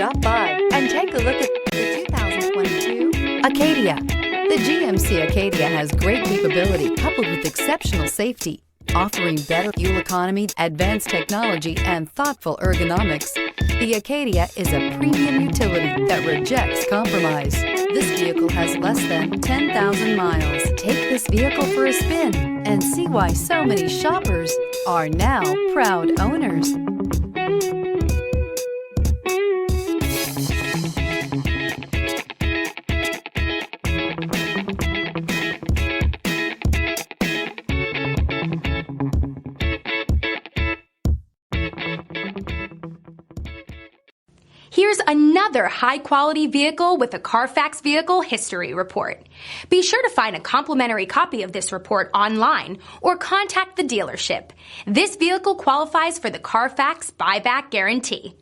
Stop by and take a look at the 2022 Acadia. The GMC Acadia has great capability coupled with exceptional safety, offering better fuel economy, advanced technology, and thoughtful ergonomics. The Acadia is a premium utility that rejects compromise. This vehicle has less than 10,000 miles. Take this vehicle for a spin and see why so many shoppers are now proud owners. Here's another high-quality vehicle with a Carfax Vehicle History Report. Be sure to find a complimentary copy of this report online or contact the dealership. This vehicle qualifies for the Carfax Buyback Guarantee.